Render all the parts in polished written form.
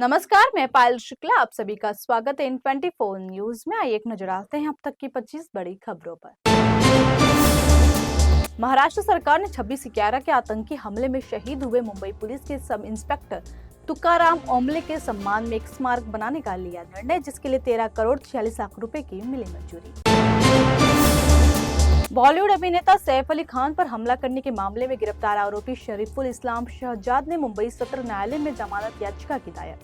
नमस्कार, मैं पायल शुक्ला। आप सभी का स्वागत है इन 24 न्यूज में। आइए एक नजर डालते हैं अब तक की 25 बड़ी खबरों पर। महाराष्ट्र सरकार ने 26/11 के आतंकी हमले में शहीद हुए मुंबई पुलिस के सब इंस्पेक्टर तुकाराम ओमले के सम्मान में एक स्मारक बनाने का लिया निर्णय, जिसके लिए 13 करोड़ 46 लाख रुपए की मिली मंजूरी। बॉलीवुड अभिनेता सैफ अली खान पर हमला करने के मामले में गिरफ्तार आरोपी शरीफुल इस्लाम शहजाद ने मुंबई सत्र न्यायालय में जमानत याचिका की दायर।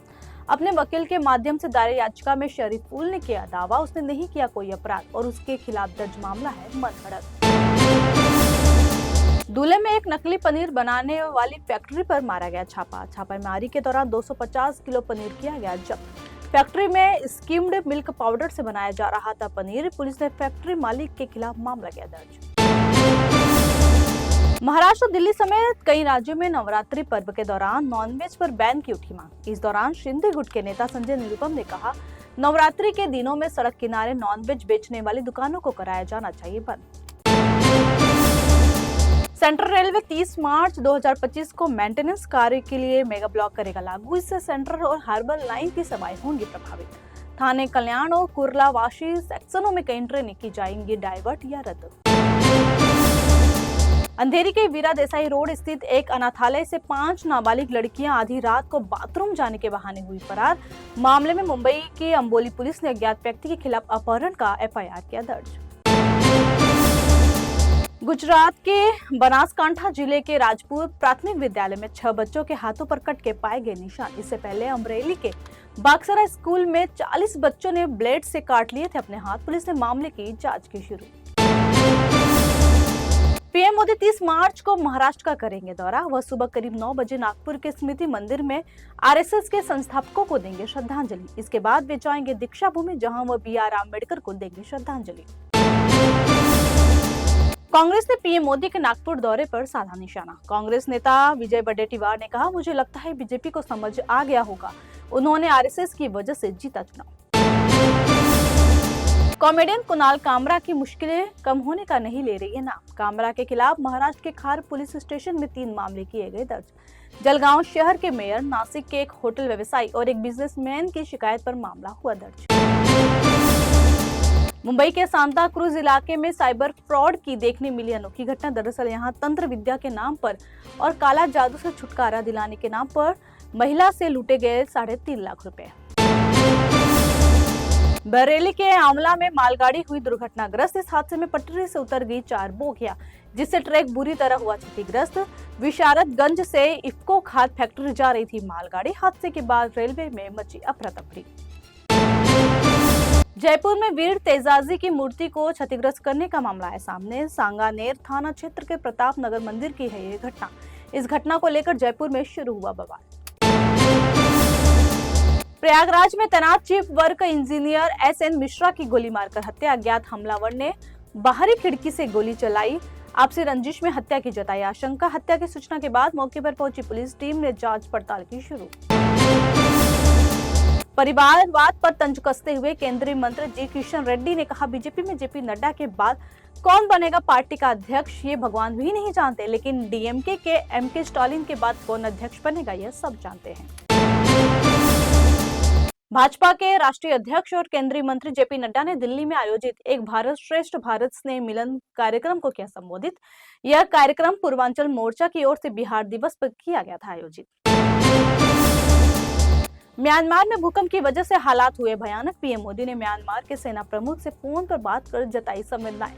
अपने वकील के माध्यम से दायर याचिका में शरीफुल ने किया दावा उसने नहीं किया कोई अपराध और उसके खिलाफ दर्ज मामला है मनगढ़ंत। दूल्हे में एक नकली पनीर बनाने वाली फैक्ट्री पर मारा गया छापा। छापेमारी के दौरान 250 किलो पनीर किया गया जब्त। फैक्ट्री में स्किम्ड मिल्क पाउडर से बनाया जा रहा था पनीर। पुलिस ने फैक्ट्री मालिक के खिलाफ मामला किया दर्ज। महाराष्ट्र, दिल्ली समेत कई राज्यों में नवरात्रि पर्व के दौरान नॉनवेज पर बैन की उठी मांग। इस दौरान शिंदे गुट के नेता संजय निरुपम ने कहा, नवरात्रि के दिनों में सड़क किनारे नॉनवेज बेचने वाली दुकानों को कराया जाना चाहिए बंद। सेंट्रल रेलवे 30 मार्च 2025 को मेंटेनेंस कार्य के लिए मेगा ब्लॉक करेगा लागू। इससे सेंट्रल और हार्बर लाइन की सेवाएं होंगी प्रभावित। थाने, कल्याण और कुर्लावाशी सेक्शनों में कई ट्रेनें की जाएंगी डाइवर्ट या रद्द। अंधेरी के वीरा देसाई रोड स्थित एक अनाथालय से 5 नाबालिग लड़कियां आधी रात को बाथरूम जाने के बहाने हुई फरार। मामले में मुंबई की अंबोली पुलिस ने अज्ञात व्यक्ति के खिलाफ अपहरण का FIR किया दर्ज। गुजरात के बनासकांठा जिले के राजपुर प्राथमिक विद्यालय में 6 बच्चों के हाथों पर कट के पाए गए निशान। इससे पहले अमरेली के बागसरा स्कूल में 40 बच्चों ने ब्लेड से काट लिए थे अपने हाथ। पुलिस ने मामले की जांच की शुरू। पीएम मोदी 30 मार्च को महाराष्ट्र का करेंगे दौरा। वह सुबह करीब 9 बजे नागपुर के स्मृति मंदिर में RSS के संस्थापकों को देंगे श्रद्धांजलि। इसके बाद वे जाएंगे दीक्षा भूमि, जहां वह BR आम्बेडकर को देंगे श्रद्धांजलि। कांग्रेस ने पीएम मोदी के नागपुर दौरे पर साधा निशाना। कांग्रेस नेता विजय वडेट्टीवार ने कहा, मुझे लगता है बीजेपी को समझ आ गया होगा, उन्होंने RSS की वजह से जीता चुनाव। कॉमेडियन कुणाल कामरा की मुश्किलें कम होने का नहीं ले रही है नाम। कामरा के खिलाफ महाराष्ट्र के खार पुलिस स्टेशन में 3 मामले किए गए दर्ज। जलगांव शहर के मेयर, नासिक के एक होटल व्यवसायी और एक बिजनेसमैन की शिकायत पर मामला हुआ दर्ज। मुंबई के सांता क्रूज इलाके में साइबर फ्रॉड की देखने मिली अनोखी घटना। दरअसल यहां तंत्र विद्या के नाम पर और काला जादू से छुटकारा दिलाने के नाम पर महिला से लूटे गए 3.5 लाख रुपए। बरेली के आंवला में मालगाड़ी हुई दुर्घटनाग्रस्त। इस हादसे में पटरी से उतर गई 4 बोगियां, जिससे ट्रैक बुरी तरह हुआ क्षतिग्रस्त। विशारदगंज से इफ्को खाद फैक्ट्री जा रही थी मालगाड़ी। हादसे के बाद रेलवे में मची अफरा तफरी। जयपुर में वीर तेजाजी की मूर्ति को क्षतिग्रस्त करने का मामला है सामने। सांगानेर थाना क्षेत्र के प्रताप नगर मंदिर की है ये घटना। इस घटना को लेकर जयपुर में शुरू हुआ बवाल। प्रयागराज में तैनात chief work engineer SN Mishra की गोली मारकर हत्या। अज्ञात हमलावर ने बाहरी खिड़की से गोली चलाई। आपसी रंजिश में हत्या की जताई आशंका। हत्या की सूचना के बाद मौके पर पहुंची पुलिस टीम ने जांच पड़ताल की शुरू। परिवारवाद पर तंज कसते हुए केंद्रीय मंत्री जी किशन रेड्डी ने कहा, बीजेपी में JP नड्डा के बाद कौन बनेगा पार्टी का अध्यक्ष ये भगवान भी नहीं जानते, लेकिन DMK के MK स्टालिन के बाद कौन अध्यक्ष बनेगा यह सब जानते हैं। भाजपा के राष्ट्रीय अध्यक्ष और केंद्रीय मंत्री JP नड्डा ने दिल्ली में आयोजित एक भारत श्रेष्ठ भारत स्नेह मिलन कार्यक्रम को किया संबोधित। यह कार्यक्रम पूर्वांचल मोर्चा की ओर से बिहार दिवस पर किया गया था आयोजित। म्यांमार में भूकंप की वजह से हालात हुए भयानक। पीएम मोदी ने म्यांमार के सेना प्रमुख से फोन पर बात कर जताई संवेदनाएं।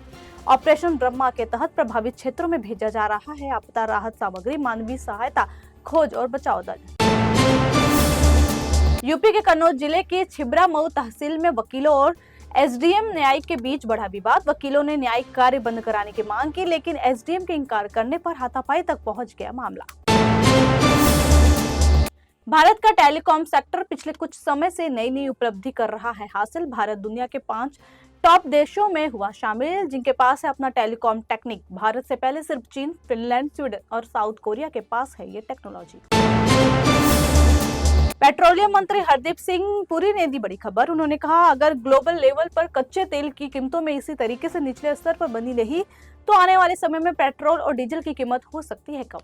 ऑपरेशन ब्रह्मा के तहत प्रभावित क्षेत्रों में भेजा जा रहा है आपदा राहत सामग्री, मानवीय सहायता, खोज और बचाव दल। यूपी के कन्नौज जिले के छिबरामऊ तहसील में वकीलों और SDM न्यायिक के बीच बढ़ा विवाद। वकीलों ने न्यायिक कार्य बंद कराने की मांग की, लेकिन SDM के इंकार करने पर हाथापाई तक पहुंच गया मामला। भारत का टेलीकॉम सेक्टर पिछले कुछ समय से नई उपलब्धि कर रहा है हासिल। भारत दुनिया के 5 टॉप देशों में हुआ शामिल जिनके पास है अपना टेलीकॉम टेक्निक। भारत से पहले सिर्फ चीन, फिनलैंड, स्वीडन और साउथ कोरिया के पास है ये टेक्नोलॉजी। पेट्रोलियम मंत्री हरदीप सिंह पुरी ने दी बड़ी खबर। उन्होंने कहा, अगर ग्लोबल लेवल पर कच्चे तेल की कीमतों में इसी तरीके से निचले स्तर पर बनी रही तो आने वाले समय में पेट्रोल और डीजल की कीमत हो सकती है कम।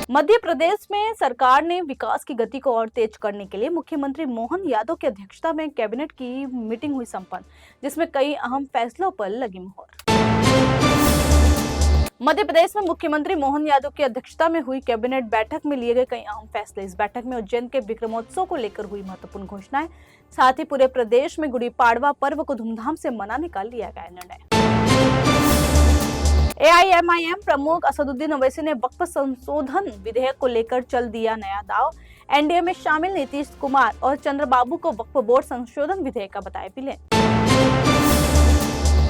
मध्य प्रदेश में सरकार ने विकास की गति को और तेज करने के लिए मुख्यमंत्री मोहन यादव की अध्यक्षता में कैबिनेट की मीटिंग हुई संपन्न, जिसमें कई अहम फैसलों पर लगी मुहर। मध्य प्रदेश में मुख्यमंत्री मोहन यादव की अध्यक्षता में हुई कैबिनेट बैठक में लिए गए कई अहम फैसले। इस बैठक में उज्जैन के विक्रमोत्सव को लेकर हुई महत्वपूर्ण घोषणाएं, साथ ही पूरे प्रदेश में गुड़ी पाड़वा पर्व को धूमधाम से मनाने का लिया गया निर्णय। AIMIM प्रमुख असदुद्दीन ओवैसी ने वक्फ संशोधन विधेयक को लेकर चल दिया नया दांव। NDA में शामिल नीतीश कुमार और चंद्रबाबू को वक्फ बोर्ड संशोधन विधेयक का बताया विलेन।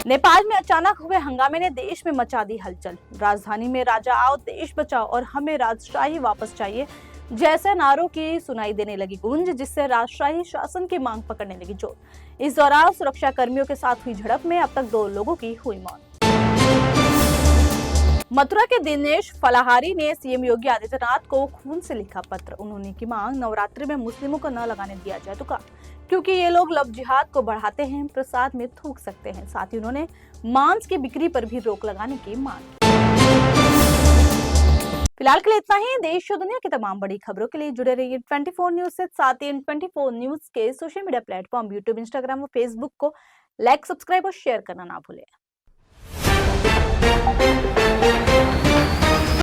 नेपाल में अचानक हुए हंगामे ने देश में मचा दी हलचल। राजधानी में राजा आओ देश बचाओ और हमें राजशाही वापस चाहिए जैसे नारों की सुनाई देने लगी गूंज, जिससे राजशाही शासन की मांग पकड़ने लगी जोर। इस दौरान सुरक्षा कर्मियों के साथ हुई झड़प में अब तक 2 लोगों की हुई मौत। मथुरा के दिनेश फलाहारी ने सीएम योगी आदित्यनाथ को खून से लिखा पत्र। उन्होंने की मांग नवरात्रि में मुस्लिमों को न लगाने दिया जाए तो कहा, क्योंकि ये लोग लव जिहाद को बढ़ाते हैं, प्रसाद में थूक सकते हैं। साथ ही उन्होंने मांस की बिक्री पर भी रोक लगाने की मांग। फिलहाल के लिए इतना ही। देश और दुनिया की तमाम बड़ी खबरों के लिए जुड़े रहिए 24 न्यूज से। साथ ही 24 न्यूज के social media platform YouTube, Instagram और फेसबुक को लाइक, सब्सक्राइब और शेयर करना ना भूलें।